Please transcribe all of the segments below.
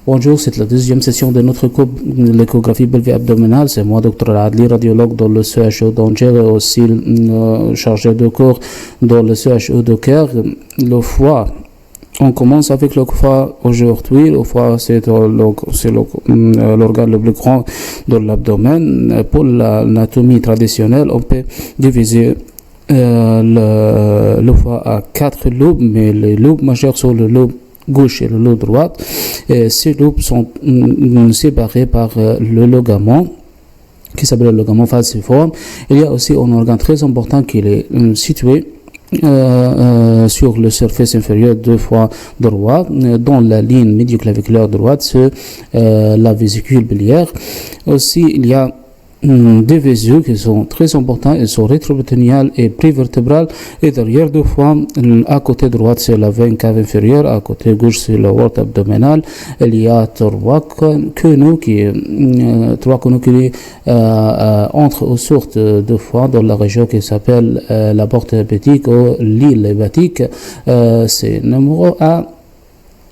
Bonjour, c'est la deuxième session de notre cours de l'échographie pelvique abdominale. C'est moi, Dr Adli, radiologue dans le CHU d'Angers et aussi chargé de cours dans le CHU de Caire. Le foie. On commence avec le foie aujourd'hui. Le foie, c'est l'organe le plus grand de l'abdomen. Pour l'anatomie traditionnelle, on peut diviser le foie à 4 lobes, mais les lobes majeurs sont le lobe gauche et le lobe droit. Et ces lobes sont séparés par le ligament qui s'appelle le ligament falciforme. Il y a aussi un organe très important qui est situé sur le surface inférieur du foie droit, dans la ligne médioclaviculaire droite, c'est la vésicule biliaire. Aussi, il y a deux vésicles qui sont très importants, ils sont rétropéritonéales et prévertébrales, et derrière deux fois, à côté droit c'est la veine cave inférieure, à côté gauche c'est la aorte abdominale. Il y a trois canaux qui entrent aux sortes de foie dans la région qui s'appelle la porte hépatique ou l'île hépatique. C'est numéro 1.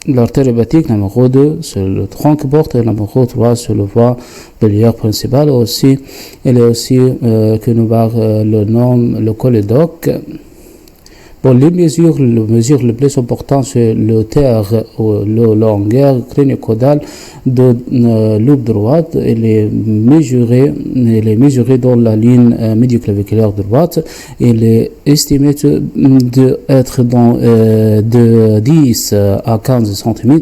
L'artère hépatique, numéro 2, c'est le tronc porte, et numéro 3, c'est le foie biliaire principal. Aussi, il est aussi que nous le nom, le cholédoque. Pour les mesures le plus important, c'est le terre ou la longueur crânio-caudale de lobe droite. Il est mesuré dans la ligne médioclaviculaire droite. Il est estimé d'être de 10 à 15 cm.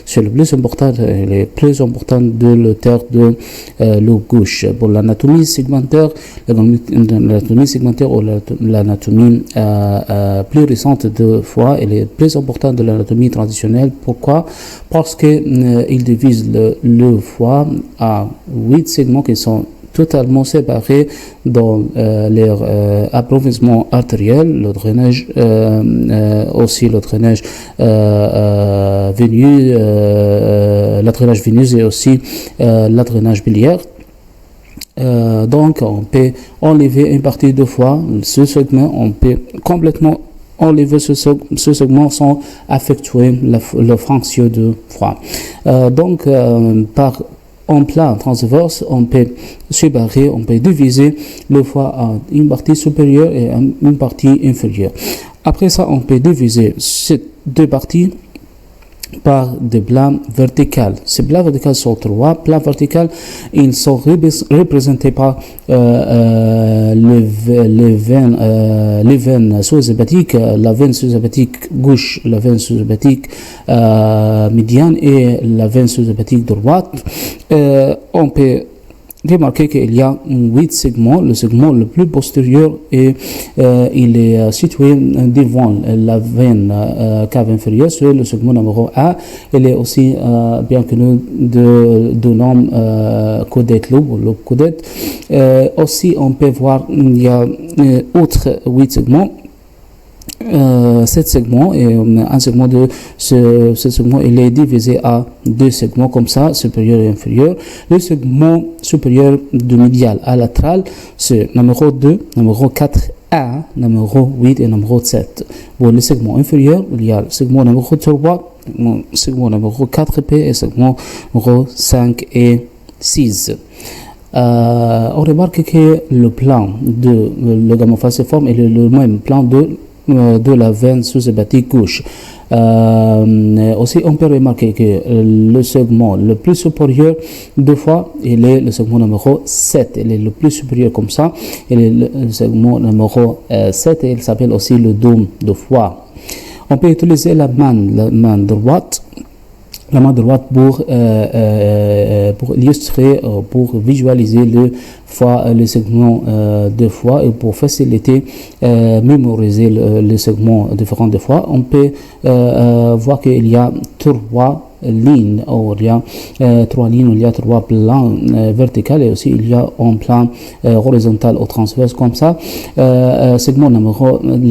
C'est le plus important. Il est plus important de la terre de lobe gauche. Pour l'anatomie segmentaire ou l'anatomie plus récente de foie, elle est plus importante de l'anatomie traditionnelle. Pourquoi? Parce qu'il divise le foie à 8 segments qui sont totalement séparés dans leur approvisionnement artériel, le drainage, aussi le drainage veineux, le drainage veineux et aussi le drainage biliaire. Donc, on peut enlever une partie de foie, ce segment, on peut complètement enlever ce segment sans affecter le fonction du foie. Donc, par un plan transverse, on peut séparer, on peut diviser le foie en une partie supérieure et une partie inférieure. Après ça, on peut diviser ces deux parties par des plans verticaux. Ces plans verticaux sont 3 plans verticaux. Ils sont représentés par les veines sous-hépatiques, la veine sous-hépatique gauche, la veine sous-hépatique médiane et la veine sous-hépatique droite. On peut remarquez qu'il y a 8 segments. Le segment le plus postérieur il est situé devant la veine cave inférieure, c'est le segment numéro 1. Il est aussi bien connu de nom caudate lobe caudate. Aussi, on peut voir il y a autres 8 segments. 7 segments et un segment de ce segment il est divisé à 2 segments comme ça, supérieur et inférieur. Le segment supérieur du médial à latéral, c'est numéro 2, numéro 4A, numéro 8 et numéro 7. Pour le segment inférieur, il y a le segment numéro 3, segment numéro 4P et segment numéro 5 et 6. On remarque que le plan de le ligament falciforme est le même plan de la veine sous-hépatique gauche. Aussi, on peut remarquer que le segment le plus supérieur deux fois, il est le segment numéro 7. Il est le plus supérieur comme ça. Il est le segment numéro 7 et il s'appelle aussi le dôme de foie. On peut utiliser la main droite pour illustrer, pour visualiser le segment de foie et pour faciliter mémoriser le segment différent de foie. On peut voir qu'il y a 3 lignes, il y a 3 lignes, il y a 3 plans verticaux et aussi il y a un plan horizontal ou transverse comme ça. Le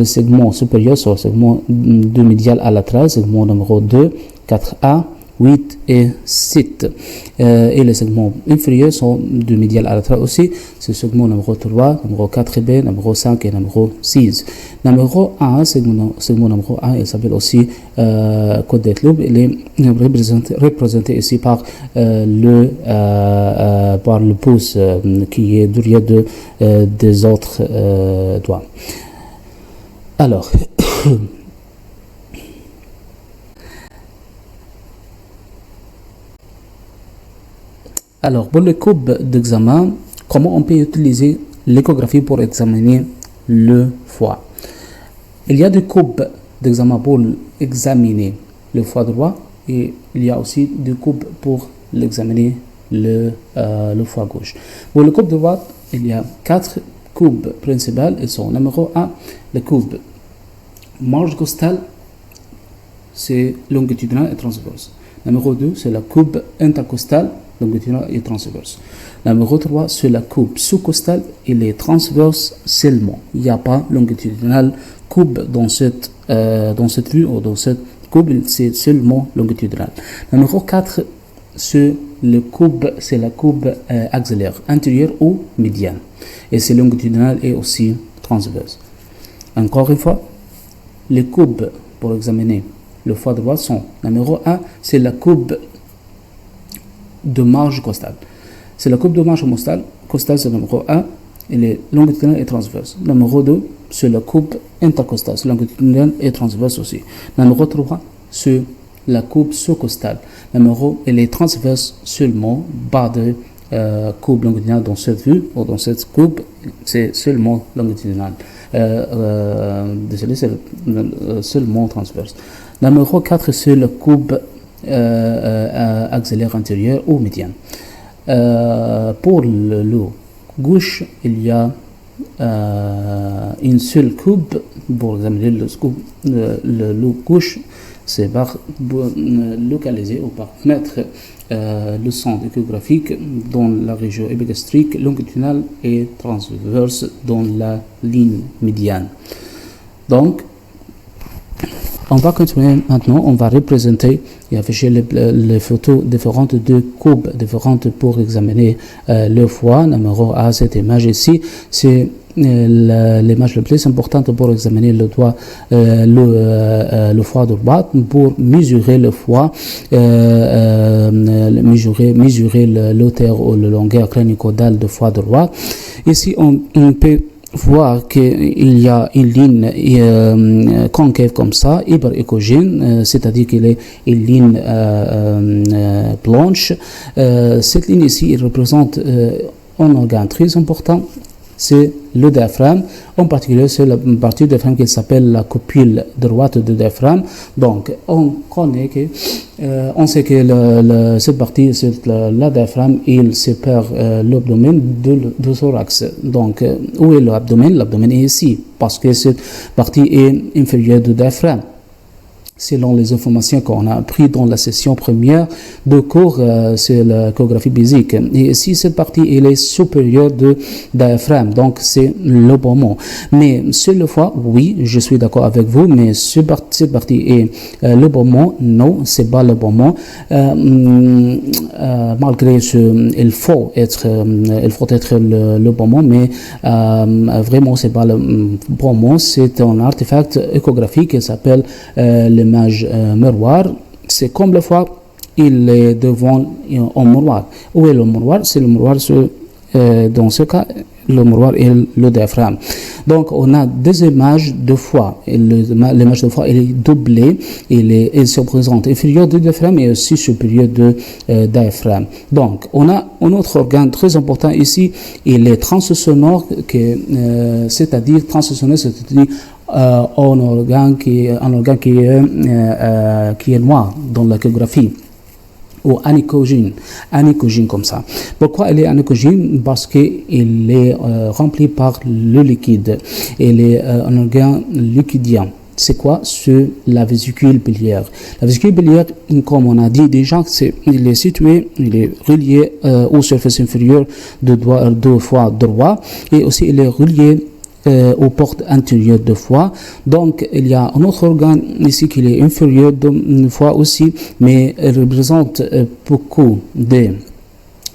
segment supérieur sur le segment de médial à latéral, segment numéro 2, 4A, 8 et 7. Et les segments inférieurs sont du médial à latéral aussi. C'est le segment numéro 3, numéro 4B, numéro 5 et numéro 6. Numéro 1, segment numéro 1, il s'appelle aussi côte des lobes. Il est représenté ici par le pouce qui est derrière des autres doigts. Alors, pour le coupe d'examen, comment on peut utiliser l'échographie pour examiner le foie? Il y a des coupes d'examen pour examiner le foie droit et il y a aussi des coupes pour examiner le foie gauche. Pour le coupe droit, il y a 4 coupes principales. Elles sont numéro 1, la coupe marge costale, c'est longitudinal et transverse. Numéro 2, c'est la coupe intercostale, longitudinal et transverse. Numéro 3, c'est la coupe sous-costale, il est transverse seulement. Il n'y a pas longitudinal coupe dans cette vue ou dans cette coupe, c'est seulement longitudinal. Numéro 4, c'est la coupe axillaire, intérieure ou médiane. Et c'est longitudinal et aussi transverse. Encore une fois, les coupes pour examiner le foie droit sont, numéro 1, c'est la coupe de marge costale. C'est la coupe de marge costale, c'est numéro 1, elle est longitudinale et transverse. Numéro 2, c'est la coupe intercostale, c'est longitudinale et transverse aussi. Numéro 3, c'est la coupe sous-costale. Elle est transverse seulement, pas de coupe longitudinale dans cette vue ou dans cette coupe, c'est seulement longitudinal. Désolé, c'est seulement transverse. Numéro 4, c'est la coupe axillaire antérieure ou médiane. Pour le lot gauche, il y a une seule coupe pour examiner le lot gauche. C'est par localiser ou par mettre le centre échographique dans la région épigastrique, longitudinale et transverse dans la ligne médiane. Donc, on va continuer maintenant, on va représenter et afficher les photos différentes de coupes différentes pour examiner le foie. Numéro 1, cette image ici, c'est l'image la plus importante pour examiner le foie droit, pour mesurer le foie, mesurer l'hauteur ou la longueur crânio-caudale du foie droit. Ici, on peut voir qu'il y a une ligne concave comme ça, hyperéchogène, c'est-à-dire qu'il est une ligne blanche. Cette ligne ici représente un organe très important, c'est le diaphragme. En particulier, c'est la partie du diaphragme qui s'appelle la copule droite du diaphragme. Donc, on sait que cette partie, c'est le diaphragme, il sépare l'abdomen du thorax. Donc, où est l'abdomen? L'abdomen est ici, parce que cette partie est inférieure du diaphragme. Selon les informations qu'on a apprises dans la session première de cours, c'est l'échographie basique. Et ici, cette partie, elle est supérieure du diaphragme, donc c'est le poumon. Mais sur le foie, oui, je suis d'accord avec vous, mais cette partie est le poumon, non, c'est pas le poumon. Malgré il faut être le poumon, mais vraiment, c'est pas le poumon, c'est un artefact échographique qui s'appelle l'image miroir. C'est comme le foie, il est devant un miroir. Où est le miroir? C'est le miroir, dans ce cas, le miroir est le diaphragme. Donc, on a deux images de foie. L'image de foie, elle est doublée. Elle se présente inférieure du diaphragme et aussi supérieure du diaphragme. Donc, on a un autre organe très important ici, il est transsonore, c'est-à-dire un organe qui est noir dans l'échographie, ou anéchogène comme ça. Pourquoi il est anéchogène? Parce qu'il est rempli par le liquide. Il est un organe liquidien. C'est quoi? C'est la vésicule biliaire. La vésicule biliaire, comme on a dit déjà, il est relié aux surfaces inférieures du foie droit, et aussi il est relié aux portes intérieures de foie. Donc, il y a un autre organe ici qui est inférieur de foie aussi, mais il représente beaucoup de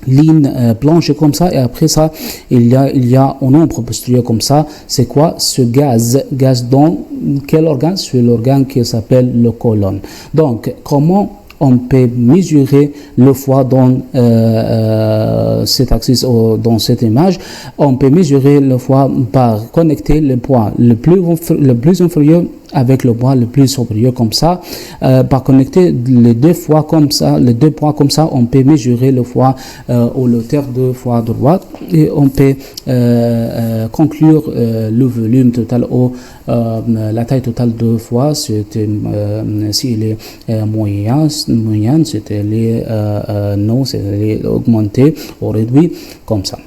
lignes blanches comme ça, et après ça, il y a un ombre postérieure comme ça. C'est quoi ce gaz? Gaz dans quel organe? C'est l'organe qui s'appelle le côlon. Donc, comment on peut mesurer le foie dans cet axis, dans cette image? On peut mesurer le foie par connecter le point le plus inférieur avec le point le plus supérieur comme ça. Par connecter les deux foies comme ça, les deux points comme ça, on peut mesurer le foie au hauteur de foie droite, et on peut conclure le volume total ou la taille totale de foie. C'était s'il est moyen, c'était les non, c'est augmenté ou réduit comme ça.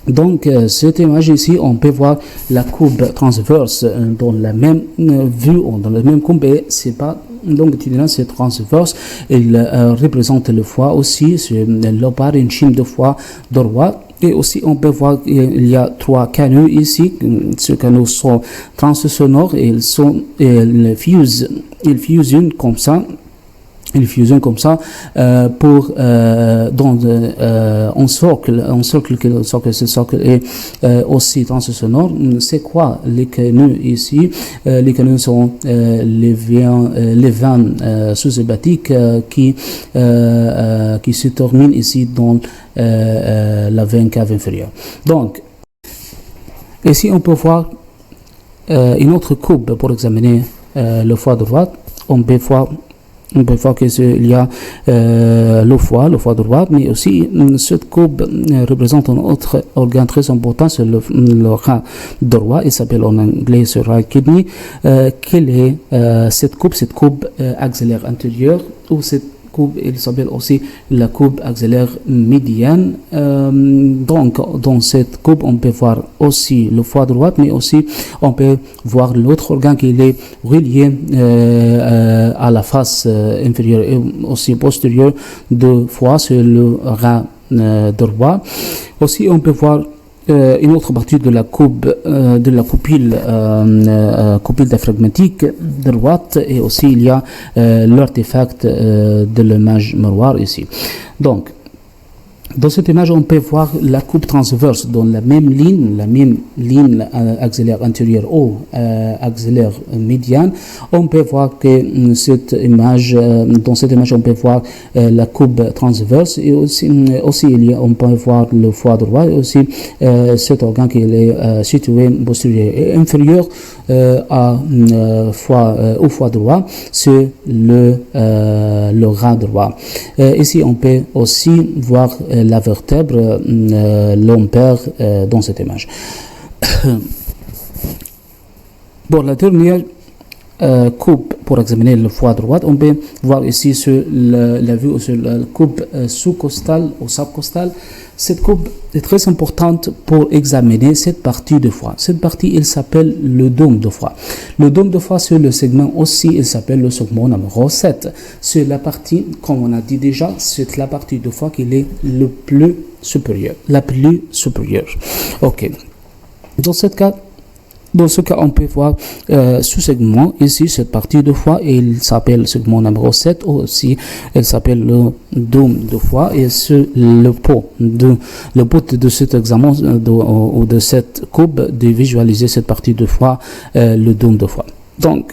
Donc, cette image ici, on peut voir la courbe transverse dans la même vue, ou dans la même courbe, et c'est pas longitudinal, c'est transverse. Il représente le foie aussi, c'est le parenchyme de foie droit. Et aussi, on peut voir qu'il y a trois canaux ici. Ces canaux sont transsonores et ils fusionnent comme ça. Ils fusionnent comme ça pour dans un socle, ce socle est aussi transsonore. C'est quoi les canaux ici? Les canaux sont les veines sous-hépatiques qui se terminent ici dans la veine cave inférieure. Donc, ici on peut voir une autre courbe pour examiner le foie droit. On peut voir qu'il y a le foie droit, mais aussi cette courbe représente un autre organe très important, c'est le rein droit. Il s'appelle en anglais ce right kidney. Quelle est cette courbe axillaire antérieure, ou cette courbe, il s'appelle aussi la courbe axillaire médiane. Donc, dans cette courbe, on peut voir aussi le foie droit, mais aussi on peut voir l'autre organe qui est relié à la face inférieure et aussi postérieure de foie, c'est le rein droit. Aussi, on peut voir une autre partie de la courbe de la pupille diaphragmatique droite, et aussi il y a l'artefact de l'image miroir ici. Donc, dans cette image, on peut voir la courbe transverse dans la même ligne axillaire antérieure ou axillaire médiane. On peut voir que cette image, dans cette image, on peut voir la courbe transverse, et aussi on peut voir le foie droit, et aussi cet organe qui est situé postérieur et inférieur au foie droit, c'est le rein droit. Ici, on peut aussi voir la vertèbre lombaire dans cette image. Pour la dernière courbe pour examiner le foie droit, on peut voir ici sur la vue sur la courbe sous-costale ou subcostale. Cette courbe est très importante pour examiner cette partie du foie. Cette partie, il s'appelle le dôme de foie. Le dôme de foie, c'est le segment aussi, il s'appelle le segment numéro 7. C'est la partie, comme on a dit déjà, c'est la partie du foie qui est la plus supérieure. Ok. Dans ce cas, on peut voir ce segment ici, cette partie de foie, et il s'appelle segment numéro 7, ou aussi il s'appelle le dôme de foie, et c'est le but de cet examen ou de cette courbe de visualiser cette partie de foie, le dôme de foie. Donc,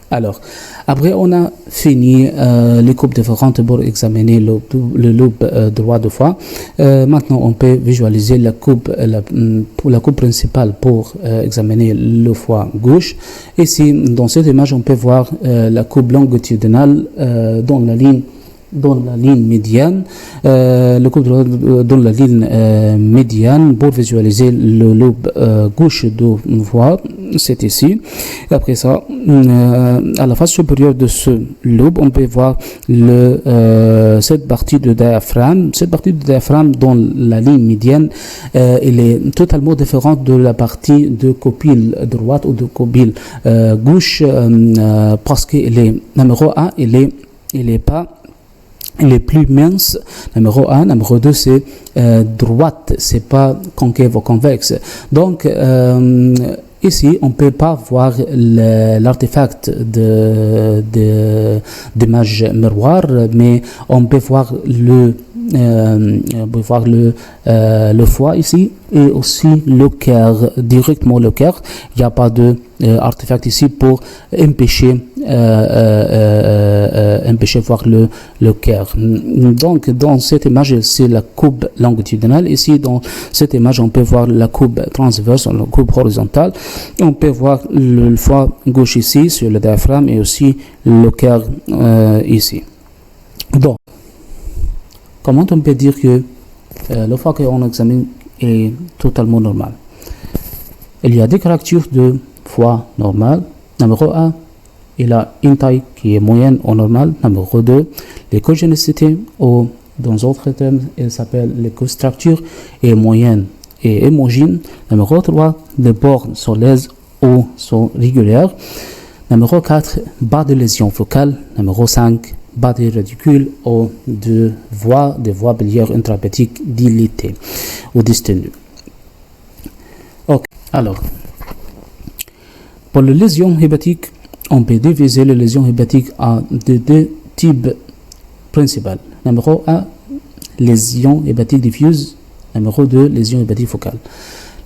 alors, après on a fini les courbes différentes pour examiner le lobe droit de foie. Maintenant, on peut visualiser la courbe principale pour examiner le foie gauche. Ici, dans cette image, on peut voir la courbe longitudinale dans la ligne médiane, le courbe dans la ligne médiane pour visualiser le lobe gauche du foie, c'est ici. Et après ça, à la face supérieure de ce lobe, on peut voir cette partie de diaphragme. Cette partie de diaphragme dans la ligne médiane, elle est totalement différente de la partie de copule droite ou de copule gauche, parce que numéro 1, il est pas les plus minces. Numéro 1, numéro 2, c'est droite, c'est pas concave ou convexe. Donc, ici, on ne peut pas voir l'artefact d'image miroir, mais on peut voir le foie ici et aussi le cœur, directement le cœur. Il n'y a pas de artefact ici pour empêcher voir le cœur. Donc dans cette image, c'est la courbe longitudinale. Ici dans cette image, on peut voir la courbe transverse, la courbe horizontale. On peut voir le foie gauche ici sur le diaphragme et aussi le cœur ici. Donc comment on peut dire que le foie qu'on examine est totalement normal? Il y a des caractéristiques de foie normal. Numéro 1, il a une taille qui est moyenne ou normale. Numéro 2, l'écogénicité, ou dans d'autres termes, elle s'appelle l'écostructure, est moyenne et homogène. Numéro 3, les bornes sont laises ou sont régulières. Numéro 4, pas de lésion focale. Numéro 5, pas de radicule ou des voies biliaires intrahépatique dilatées ou distendues. Ok, alors, pour les lésions hépatiques, on peut diviser les lésions hépatiques en deux types principaux. Numéro 1, lésions hépatiques diffuses. Numéro 2, lésions hépatiques focales.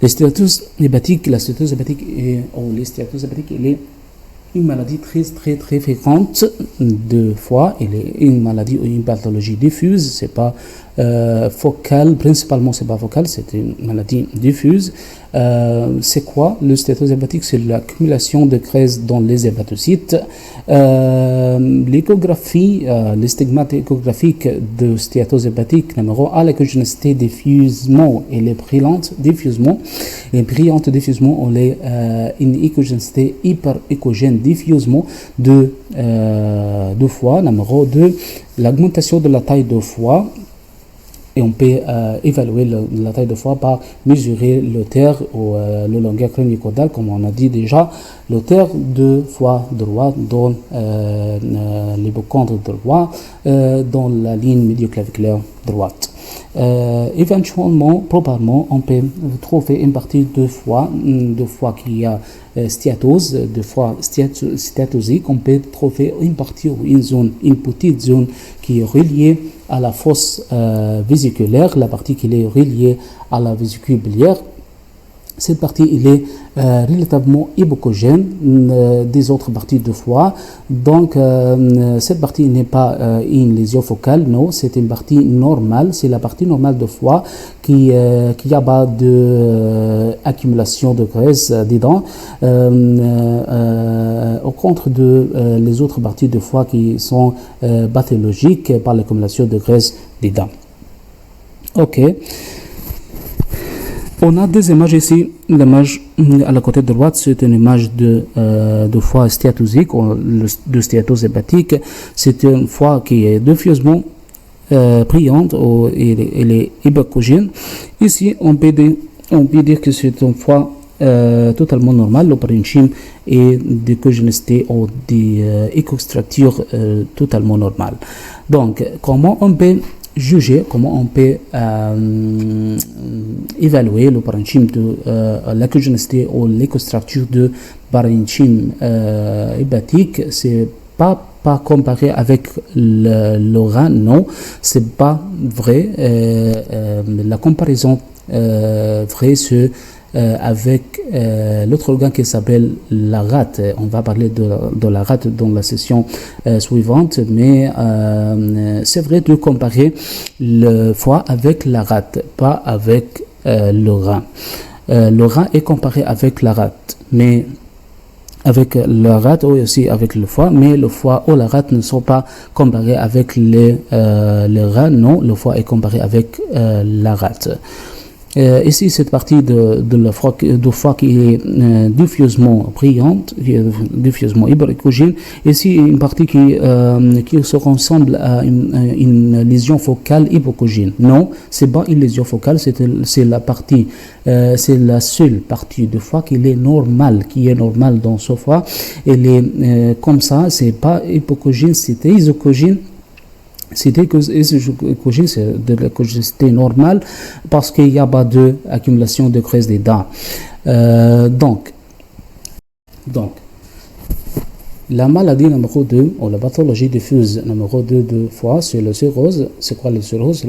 La stéatose hépatique est une maladie très fréquente de foie. Elle est une maladie ou une pathologie diffuse. C'est pas focale, principalement c'est pas focal, c'est une maladie diffuse. C'est quoi le stéatose hépatique? C'est l'accumulation de graisse dans les hépatocytes. L'échographie, les stigmates échographiques de stéatose hépatique, numéro 1, l'échogénicité diffusement, elle est brillante diffusement. Et brillante diffusement, on est une échogénicité hyper-échogène diffusement de foie. Numéro 2, l'augmentation de la taille de foie. Et on peut évaluer la taille de foie par mesurer l'auteur ou le longueur crânio-caudale, comme on a dit déjà. L'auteur de foie droit dans l'hypocondre droit, dans la ligne médioclaviculaire droite. Éventuellement, probablement, on peut trouver une partie de foie qui a stéatose, de foie stéatosique. On peut trouver une partie ou une petite zone qui est reliée à la fosse vésiculaire, la partie qui est reliée à la vésicule biliaire. Cette partie, il est relativement hypocogène des autres parties de foie. Donc, cette partie n'est pas une lésion focale, non, c'est une partie normale. C'est la partie normale de foie qui a pas d'accumulation de graisse dedans, au contre de les autres parties de foie qui sont pathologiques par l'accumulation de graisse dedans. Ok. On a deux images ici. L'image à la côté droite, c'est une image de foie stéatosique ou de stéatose hépatique. C'est une foie qui est diffusement brillante ou elle est hypocogène. Ici, on peut dire que c'est un foie totalement normal. Le parenchyme est d'échogénicité ou d'écostructure totalement normale. Donc, comment on peut juger, comment on peut évaluer le parenchyme de l'échogénicité ou l'écostructure de parenchyme hépatique? C'est pas comparé avec le rein, non, c'est pas vrai. La comparaison vraie, c'est avec l'autre organe qui s'appelle la rate. On va parler de la rate dans la session suivante, mais c'est vrai de comparer le foie avec la rate, pas avec le rein. Le rein est comparé avec la rate, mais avec la rate ou aussi avec le foie, mais le foie ou la rate ne sont pas comparés avec le rein, non, le foie est comparé avec la rate. Ici, cette partie de foie qui est diffusement brillante, qui est diffusement hyperéchogène. Ici, une partie qui se ressemble à une lésion focale hypocogène. Non, c'est pas une lésion focale, c'est la partie, c'est la seule partie du foie qui est normale, dans ce foie. Elle est comme ça, c'est pas hypocogène, c'est isocogène. C'était que c'est de la curiosité normale parce qu'il n'y a pas d'accumulation de graisse des dents. Donc, la maladie numéro 2, ou la pathologie diffuse numéro 2 de foie, c'est le cirrhose. C'est quoi le cirrhose?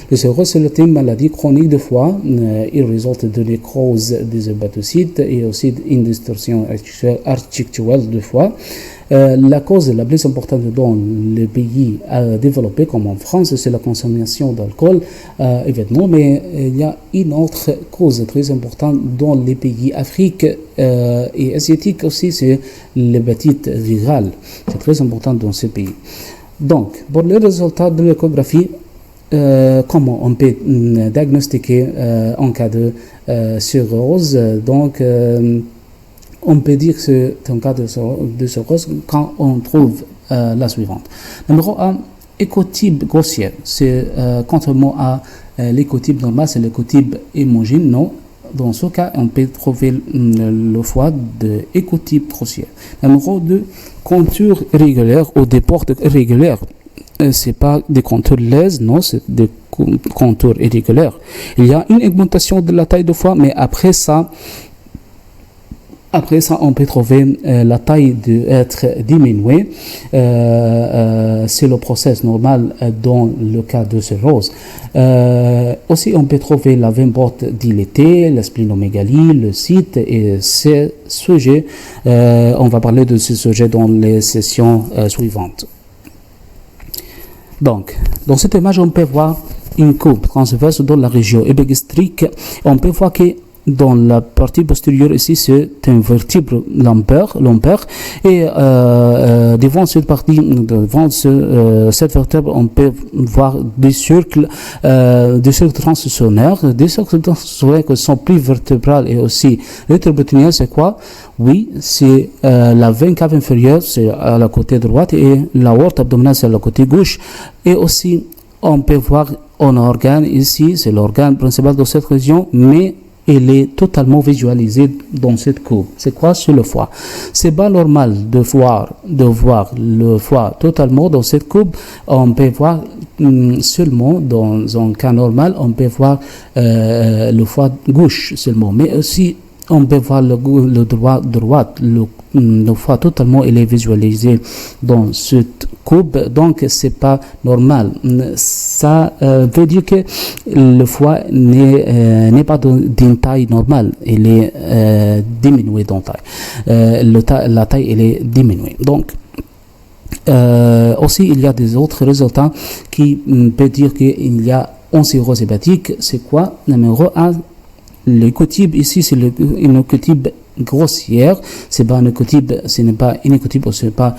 Le cirrhose, c'est une maladie chronique de foie. Il résulte de nécrose des hépatocytes et aussi d'une distorsion articulaire du foie. La cause la plus importante dans les pays développés comme en France, c'est la consommation d'alcool, évidemment, mais il y a une autre cause très importante dans les pays africains et asiatiques aussi, c'est l'hépatite virale. C'est très important dans ces pays. Donc, pour les résultats de l'échographie, comment on peut diagnostiquer en cas de cirrhose, donc on peut dire que c'est un cas de cirrhose quand on trouve la suivante. Numéro 1, écotype grossier. C'est contrairement à l'écotype normal, c'est l'écotype hémogène. Non, dans ce cas, on peut trouver le foie de écotype grossier. Numéro 2, contours irrégulières ou des portes irrégulières. C'est pas des contours laises, non, c'est des contours irrégulières. Il y a une augmentation de la taille du foie, mais après ça, on peut trouver la taille d'être diminuée. C'est le process normal dans le cas de cirrhose. Aussi, on peut trouver la veine porte dilatée, la splinomégalie, le cyste et ces sujets. On va parler de ces sujets dans les sessions suivantes. Donc, dans cette image, on peut voir une coupe transverse dans la région épigastrique. On peut voir que dans la partie postérieure ici, c'est un vertèbre lombaire et devant cette partie, devant cette vertèbre, on peut voir des cercles transitionnaires, des cercles transitionnaires qui sont plus vertébrales et aussi rétrobrétiniennes. C'est quoi? Oui, c'est la veine cave inférieure, c'est à la côté droite et l'aorte abdominale, c'est à la côté gauche. Et aussi, on peut voir un organe ici, c'est l'organe principal de cette région, mais il est totalement visualisé dans cette courbe. C'est quoi? C'est le foie. C'est pas normal de voir le foie totalement dans cette courbe. On peut voir seulement dans un cas normal, on peut voir le foie gauche seulement, mais aussi on peut voir le droite, le foie totalement, il est visualisé dans cette courbe, donc c'est pas normal. Ça veut dire que le foie n'est pas d'une taille normale, il est diminué dans taille. La taille, elle est diminuée. Donc, aussi, il y a des autres résultats qui peuvent dire qu'il y a une cirrhose hépatique. C'est quoi? Numéro 1, l'écotype ici, c'est une écotype grossière. C'est pas une écotype, ce n'est pas une écotype, c'est pas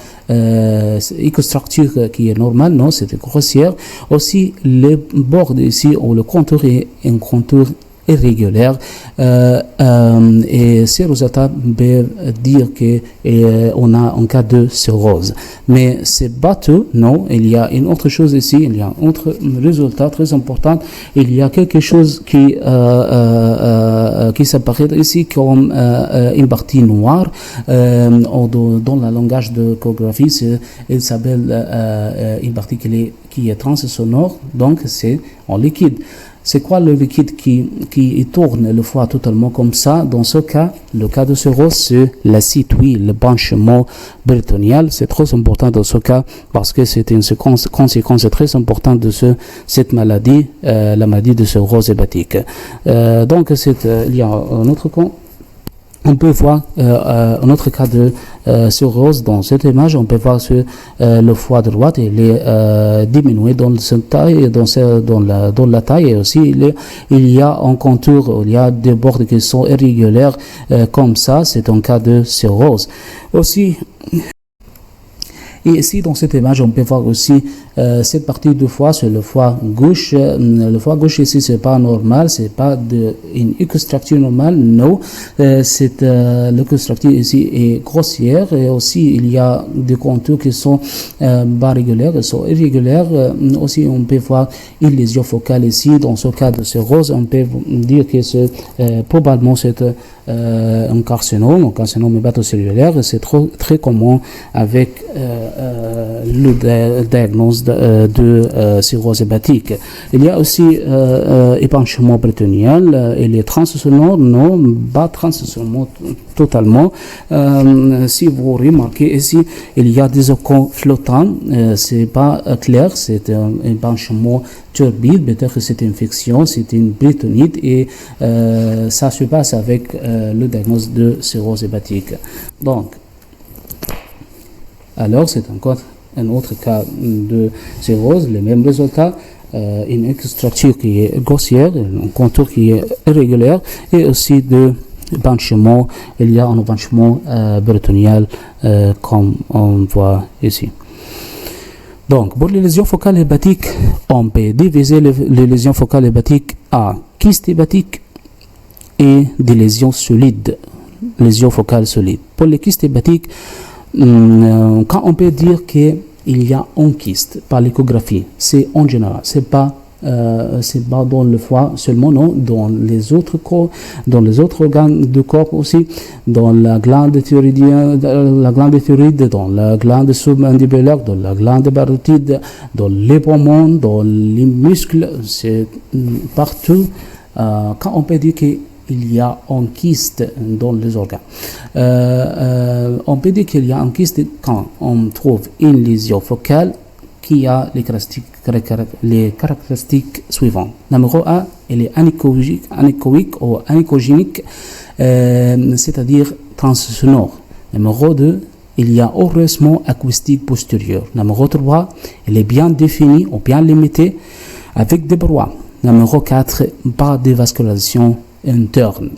écostructure qui est normale, non, c'est grossière. Aussi, le bord ici, ou le contour est un contour irrégulière, et ces résultats peuvent dire que on a un cas de cirrhose. Mais c'est pas tout, non, il y a une autre chose ici, il y a un autre résultat très important, il y a quelque chose qui s'apparaît ici comme une partie noire, dans le langage de chorégraphie, il s'appelle une partie qui est transsonore, donc c'est en liquide. C'est quoi le liquide qui tourne le foie totalement comme ça? Dans ce cas, le cas de cirrhose, c'est l'acide, oui, le blanchiment péritonéal. C'est très important dans ce cas parce que c'est une conséquence très importante de cette maladie, la maladie de cirrhose hépatique. Donc, il y a un autre cas. On peut voir un autre cas de cirrhose dans cette image. On peut voir le foie droit, il est diminué dans sa taille, dans la taille, et aussi il y a un contour, il y a des bords qui sont irrégulières comme ça. C'est un cas de cirrhose. Aussi, et ici, dans cette image, on peut voir aussi cette partie du foie, c'est le foie gauche. Le foie gauche ici, c'est pas normal, c'est pas une écostructure normale, non. L'écostructure ici est grossière et aussi il y a des contours qui sont pas réguliers, qui sont irrégulières. Aussi, on peut voir une lésion focale ici. Dans ce cas de cirrhose, on peut dire que c'est probablement un carcinome hépatocellulaire. C'est très commun avec le diagnostic cirrhose hépatique. Il y a aussi épanchement péritonéal et les transsonors, non, pas transsonors totalement. Si vous remarquez ici, il y a des ocons flottants, c'est pas clair, c'est un épanchement turbide, peut-être que c'est une infection, c'est une péritonite et ça se passe avec le diagnostic de cirrhose hépatique. Donc, alors c'est encore un autre cas de cirrhose, les mêmes résultats, une structure qui est grossière, un contour qui est irrégulier et aussi de épanchement, il y a un épanchement péritonéal comme on voit ici. Donc, pour les lésions focales hépatiques, on peut diviser les lésions focales hépatiques à kyste hépatique et des lésions solides, lésions focales solides. Pour les kystes hépatiques, quand on peut dire qu'il y a un kyste par l'échographie, c'est en général, c'est pas dans le foie seulement, non, dans les autres corps, dans les autres organes du corps aussi, dans la glande thyroïdienne, dans la glande submandibulaire, dans la glande parotide, dans les poumons, dans les muscles, c'est partout. Quand on peut dire qu'il y a un kyste dans les organes. On peut dire qu'il y a un kyste quand on trouve une lésion focale qui a les caractéristiques suivantes. Numéro 1, elle est anéchoïque ou anéchogénique, c'est-à-dire transsonore. Numéro 2, il y a heureusement acoustique postérieur. Numéro 3, elle est bien définie ou bien limitée avec des broies. Numéro 4, pas de vascularisation interne.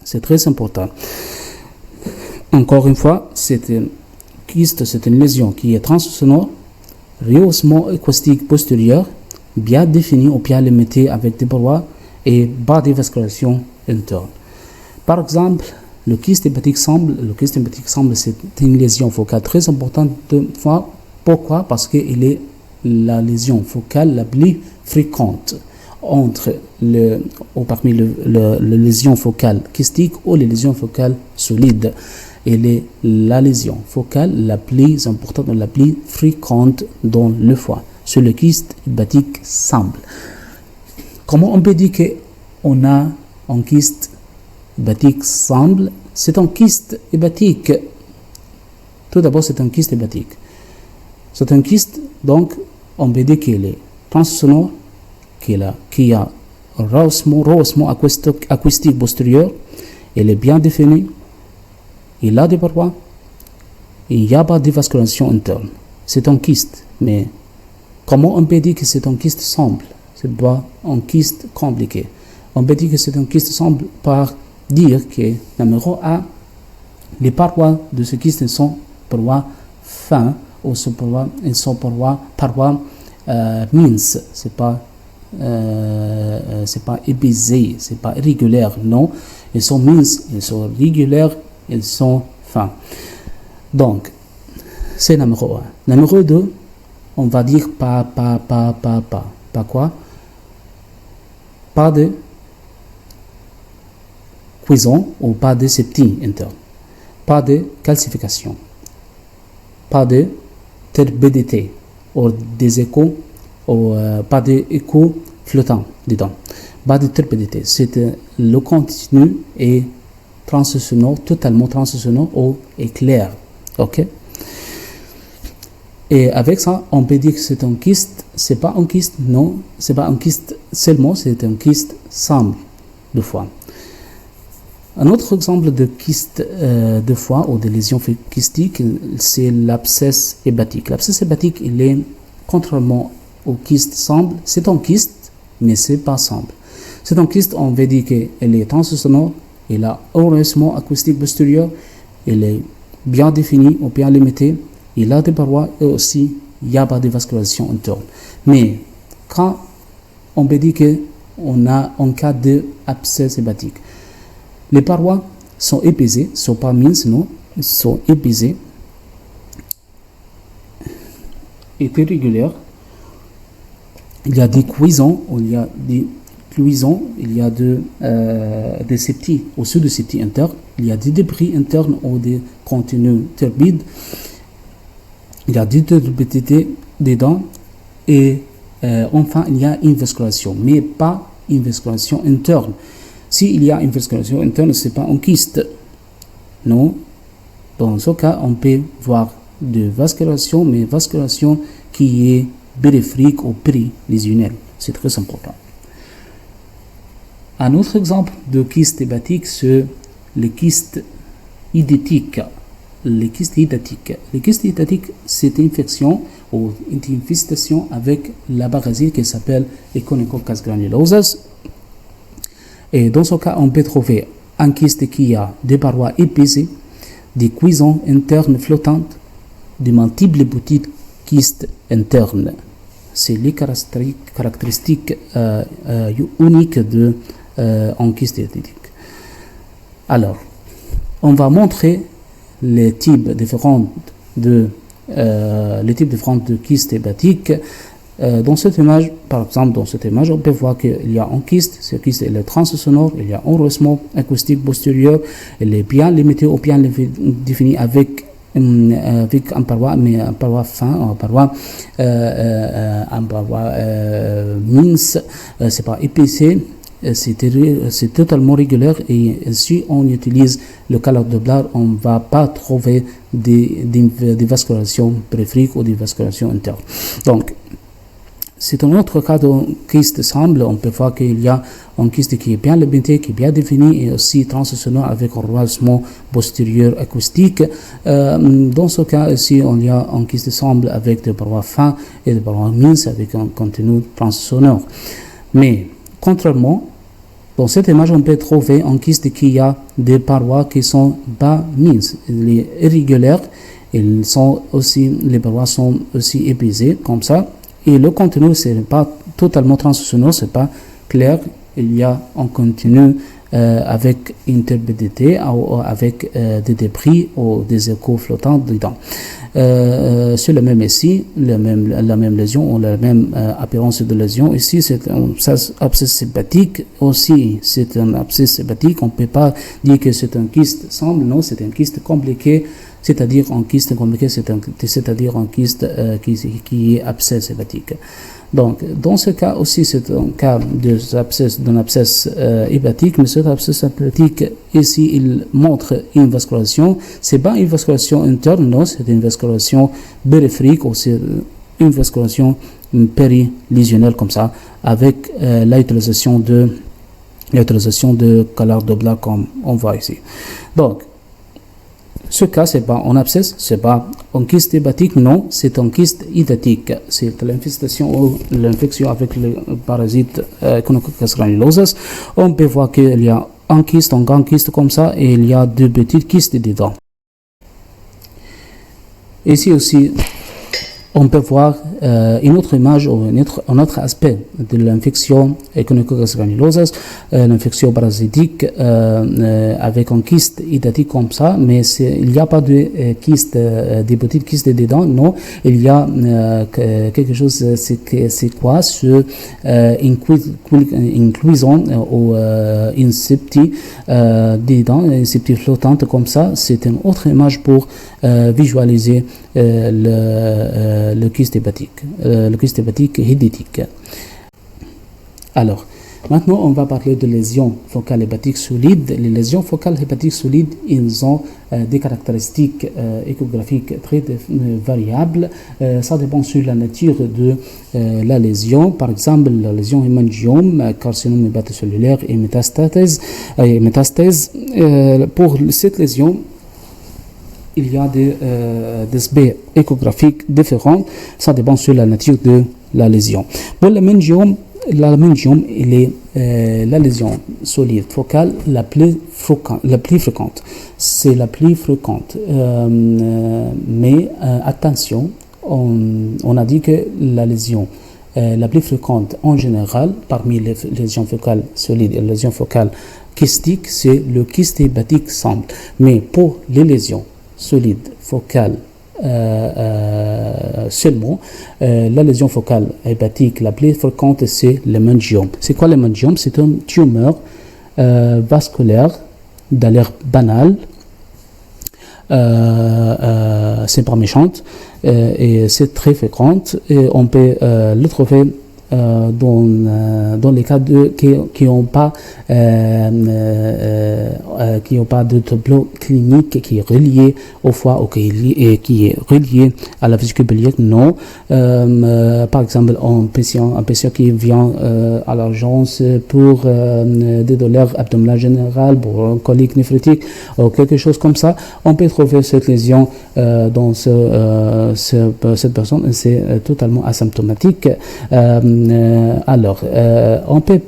C'est très important. Encore une fois, c'est une kyste, c'est une lésion qui est transsonore, rehaussement acoustique postérieur, bien défini ou bien limité avec des broies et pas de vascularisation interne. Par exemple, le kyste hépatique semble, c'est une lésion focale très importante de fois. Pourquoi? Parce qu'il est la lésion focale la plus fréquente parmi les lésions focales kystiques ou les lésions focales solides. Elle est la lésion focale la plus importante, la plus fréquente dans le foie. C'est le kyste hépatique simple. Comment on peut dire qu'on a un kyste hépatique simple? C'est un kyste hépatique. Tout d'abord, c'est un kyste hépatique. C'est un kyste, donc, on peut dire qu'il est transsonore, qui a un rehaussement acoustique postérieur, il est bien défini, il a des parois, il n'y a pas de vascularisation interne. C'est un kyste, mais comment on peut dire que c'est un kyste simple? C'est pas un kyste compliqué. On peut dire que c'est un kyste simple par dire que, numéro 1, les parois de ce kyste sont parois fins ou sont parois minces. C'est pas épaisé, c'est pas irrégulière, non. Ils sont minces, ils sont régulières, ils sont fins. Donc, c'est numéro 1. Numéro 2, on va dire pas quoi? Pas de cuisson ou pas de septie interne. Pas de calcification. Pas de turbidité ou des échos ou pas d'écho flottant dedans. Pas de turbidité. C'est le continu est transsonore, totalement transsonore ou est clair. Ok? Et avec ça, on peut dire que c'est un kyste. C'est pas un kyste, non. C'est pas un kyste seulement, c'est un kyste simple de foie. Un autre exemple de kyste de foie ou de lésion kystique, c'est l'abscesse hépatique. L'abscesse hépatique, il est, contrairement au kyste simple, c'est un kyste, mais c'est pas simple. C'est un kyste, on veut dire qu'il est transsonore, il a heureusement acoustique postérieur, il est bien défini ou bien limité, il a des parois et aussi il n'y a pas de vascularisation interne. Mais quand on peut dire qu'on a un cas d'abscesse hépatique, les parois sont épaissées, sont pas minces, non, ils sont épaissées et irrégulières. Il y a des cuisons, il y a des septies, au-dessus de septies internes, il y a des débris internes ou des contenus turbides. Il y a des turbidités des dents et enfin il y a une vascularisation, mais pas une vascularisation interne. S'il y a une vascularisation interne, ce n'est pas un kyste. Non. Dans ce cas, on peut voir de vascularisation, mais vascularisation qui est périphérique ou périlésionnelle. C'est très important. Un autre exemple de kyste hépatique, c'est le kyste idétique. Le kyste idétique. Le kyste idétique, c'est une infection ou une infestation avec la parasite qui s'appelle Echinococcus granulosus. Et dans ce cas, on peut trouver un kyste qui a des parois épaissées, des cuisons internes flottantes, de multiples petits kystes internes. C'est les caractéristiques uniques de en kyste hépatique. Alors, on va montrer les types différents de kystes hépatiques. Dans cette image, par exemple, dans cette image, on peut voir qu'il y a un kyste. Ce kyste est transsonore, il y a un rehaussement acoustique postérieur, il est bien limité ou bien défini avec un paroi, mais un paroi fin, un paroi mince, c'est pas épais, c'est totalement régulier, et si on utilise le calor de Doppler, on ne va pas trouver des vascularisations périphériques ou des vascularisations internes. Donc, c'est un autre cas de kyste simple. On peut voir qu'il y a un kyste qui est bien limité, qui est bien défini et aussi transsonore avec un rehaussement postérieur acoustique. Dans ce cas ici, on y a un kyste simple avec des parois fins et des parois minces avec un contenu transsonore. Mais, contrairement, dans cette image, on peut trouver un kyste qui a des parois qui sont pas minces, les irrégulières, les parois sont aussi épaissées, comme ça. Et le contenu, ce n'est pas totalement transsonore, ce n'est pas clair. Il y a un contenu avec une turbidité, avec des débris ou des échos flottants dedans. C'est le même ici, la même lésion ou la même apparence de lésion. Ici, c'est un abscesse hépatique. Aussi, c'est un abscesse hépatique. On ne peut pas dire que c'est un kyste simple. Non, c'est un kyste compliqué. C'est-à-dire un kyste compliqué, c'est-à-dire un kyste qui est abscesse hépatique. Donc, dans ce cas aussi, c'est un cas d'un abscesse hépatique, mais cet abscesse hépatique, ici, il montre une vascularisation. Ce n'est pas une vascularisation interne, non, c'est une vascularisation périphérique ou c'est une vascularisation périlésionnelle comme ça, avec l'utilisation de calor Doppler comme on voit ici. Donc, ce cas, c'est pas un abscesse, c'est pas un kyste hépatique, non, c'est un kyste idétique. C'est l'infestation ou l'infection avec le parasite Echinococcus granulosus. On peut voir qu'il y a un grand kyste comme ça, et il y a deux petits kystes dedans. Ici aussi, on peut voir une autre image ou un autre aspect de l'infection Echinococcus granulosus, l'infection parasitique avec un kyste hydatique comme ça, mais il n'y a pas de kyste, des petites kystes dedans, non, il y a quelque chose, c'est quoi, une cuisson ou une septie dedans, une septie flottante comme ça. C'est une autre image pour visualiser le kyste hépatique, hiditique. Alors, maintenant, on va parler de lésions focales hépatiques solides. Les lésions focales hépatiques solides, ils ont des caractéristiques échographiques très variables. Ça dépend sur la nature de la lésion. Par exemple, la lésion hémangiome, carcinome hépatocellulaire et métastase. Pour cette lésion, il y a des aspects échographiques différents, ça dépend sur la nature de la lésion. Pour la méningiome, il est la lésion solide focale la plus fréquente. C'est la plus fréquente. Mais attention, on a dit que la lésion la plus fréquente en général, parmi les lésions focales solides et les lésions focales kystiques, c'est le kyste hépatique simple. Mais pour les lésions solide focale seulement, la lésion focale hépatique la plus fréquente, c'est le méningiome. C'est quoi le méningiome? C'est une tumeur vasculaire d'allure banale c'est pas méchante et c'est très fréquente et on peut le trouver dans les cas qui n'ont pas de tableau clinique qui est relié au foie ou qui est relié à la vésicule biliaire, non. Par exemple, un patient qui vient à l'urgence pour des douleurs abdominales générales, pour un colique néphrétique ou quelque chose comme ça, on peut trouver cette lésion dans cette personne et c'est totalement asymptomatique. Alors, on peut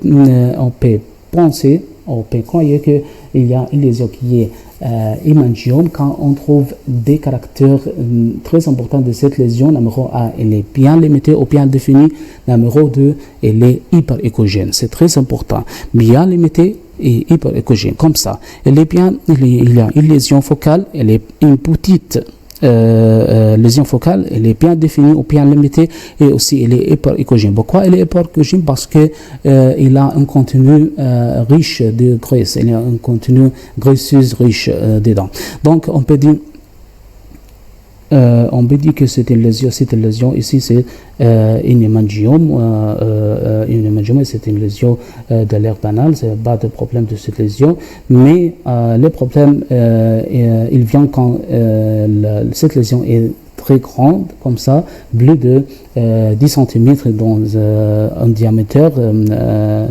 penser, on peut croire qu'il y a une lésion qui est hémangiome quand on trouve des caractères très importants de cette lésion. Numéro 1, elle est bien limitée ou bien définie. Numéro 2, elle est hyperéchogène. C'est très important. Bien limitée et hyperéchogène, comme ça. Il y a une lésion focale, elle est une petite lésion focale, elle est bien définie ou bien limitée et aussi elle est hyperéchogène. Pourquoi elle est hyperéchogène? Parce que il a un contenu riche de graisse, il y a un contenu graisseuse riche dedans. Donc on peut dire que c'est une lésion ici, c'est une hémangiome. Une hémangiome, c'est une lésion de l'air banal, c'est pas de problème de cette lésion, mais le problème, il vient quand cette lésion est très grande, comme ça, plus de 10 cm dans un diamètre,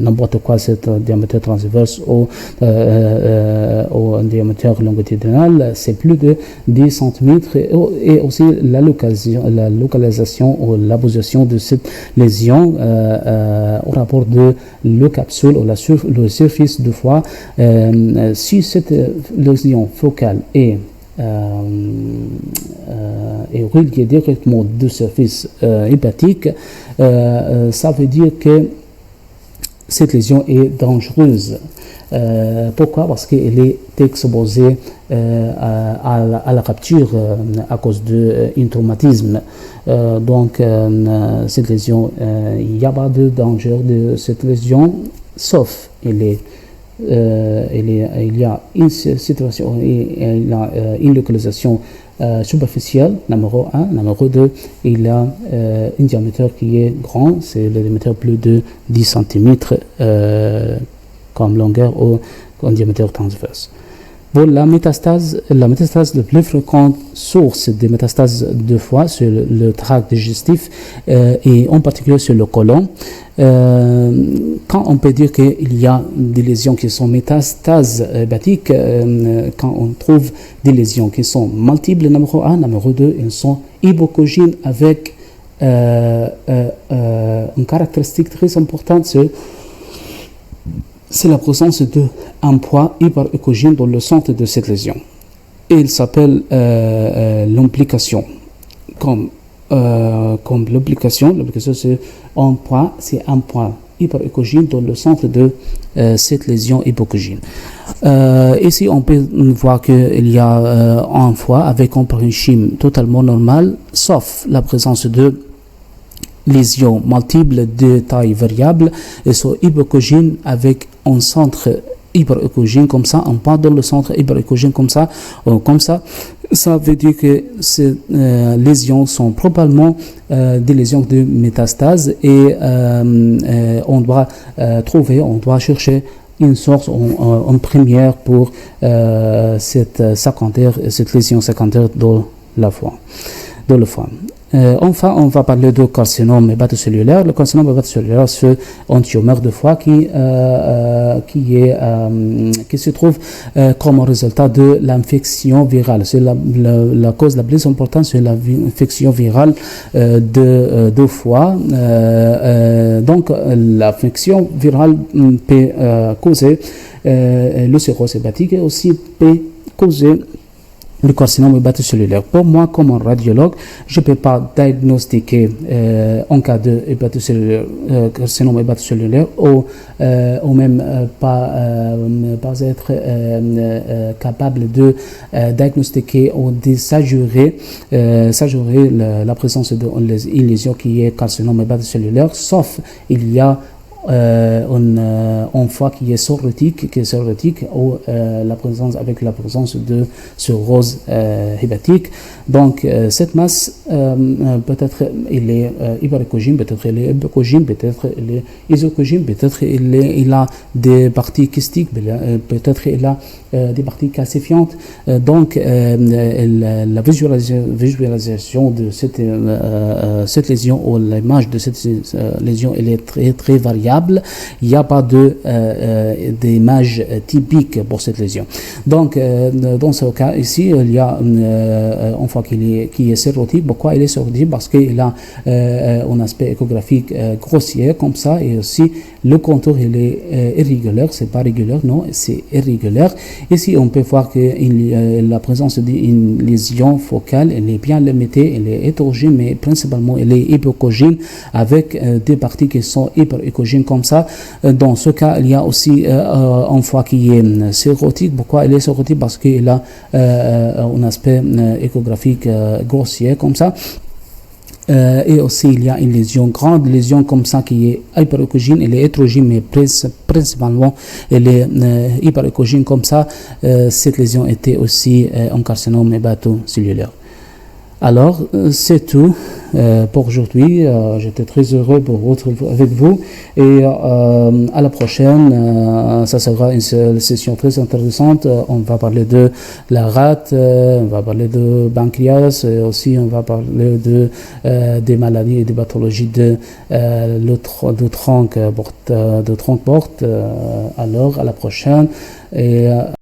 n'importe quoi, c'est un diamètre transverse ou un diamètre longitudinal, c'est plus de 10 cm, et aussi la localisation ou la position de cette lésion au rapport de la capsule ou le surface du foie. Si cette lésion focale est relié directement du surface hépatique, ça veut dire que cette lésion est dangereuse. Pourquoi? Parce qu'elle est exposée à la rupture à cause d'un traumatisme. Donc, cette lésion, il n'y a pas de danger de cette lésion, sauf il y a une situation, il y a une localisation superficielle, numéro 1. Numéro 2, il y a un diamètre qui est grand, c'est le diamètre plus de 10 cm comme longueur ou un diamètre transverse. Pour la métastase la plus fréquente source de métastases de foie sur le tract digestif et en particulier sur le côlon. Quand on peut dire qu'il y a des lésions qui sont métastases hépatiques, quand on trouve des lésions qui sont multiples, numéro 1, numéro 2, elles sont hypoéchogènes avec une caractéristique très importante, c'est la présence d'un poids hyperéchogène dans le centre de cette lésion. Et il s'appelle l'implication. Comme l'implication, c'est un poids hyperéchogène dans le centre de cette lésion hypoéchogène. Ici, on peut voir qu'il y a un foie avec un parenchyme totalement normal, sauf la présence de lésions multiples de taille variable et sont hypoéchogènes avec un centre hyperéchogène comme ça, un point dans le centre hyperéchogène comme ça, ça veut dire que ces lésions sont probablement des lésions de métastase et on doit chercher une source en première pour cette lésion secondaire dans le foie. Enfin, on va parler de carcinome hépatocellulaire. Le carcinome hépatocellulaire, c'est un tumeur de foie qui se trouve comme résultat de l'infection virale. C'est la cause la plus importante, c'est l'infection virale de foie. Donc, l'infection virale peut causer le cirrhose hépatique et aussi peut causer le carcinome hépatocellulaire. Pour moi, comme un radiologue, je ne peux pas diagnostiquer en cas de carcinome hépatocellulaire ou même pas être capable de diagnostiquer ou de s'assurer la présence d'une lésion qui est carcinome hépatocellulaire, sauf il y a une fois qui est cirrhotique, ou la présence de cirrhose hépatique. Donc cette masse peut-être il est hyperécogène, peut-être il est hypocogène, peut-être il est isocogène, peut-être il a des parties kystiques, peut-être il a des parties calcifiantes. Donc la visualisation de cette lésion ou l'image de cette lésion, elle est très très variable. Il n'y a pas d'image typique pour cette lésion. Donc dans ce cas ici, il y a une fois qui est cirrhotique. Pourquoi il est cirrhotique? Parce qu'il a un aspect échographique grossier comme ça, et aussi le contour il est irrégulier, c'est pas régulier, non, c'est irrégulier. Ici on peut voir que la présence d'une lésion focale, elle est bien limitée, elle est hétérogène, mais principalement elle est hypocogène avec des parties qui sont hyperécogènes comme ça. Dans ce cas, il y a aussi un foie qui est cirrhotique. Pourquoi il est cirrhotique? Parce qu'il a un aspect échographique grossier comme ça. Et aussi il y a une grande lésion comme ça qui est hyperéchogène, elle est hétérogène, mais principalement elle est hyperéchogène comme ça. Cette lésion était aussi un carcinome hépatocellulaire. Alors, c'est tout pour aujourd'hui. J'étais très heureux pour retrouver avec vous, et à la prochaine. Ça sera une session très intéressante. On va parler de la rate, on va parler de pancréas, et aussi on va parler des maladies et des pathologies de tronc porte. Alors, à la prochaine. Et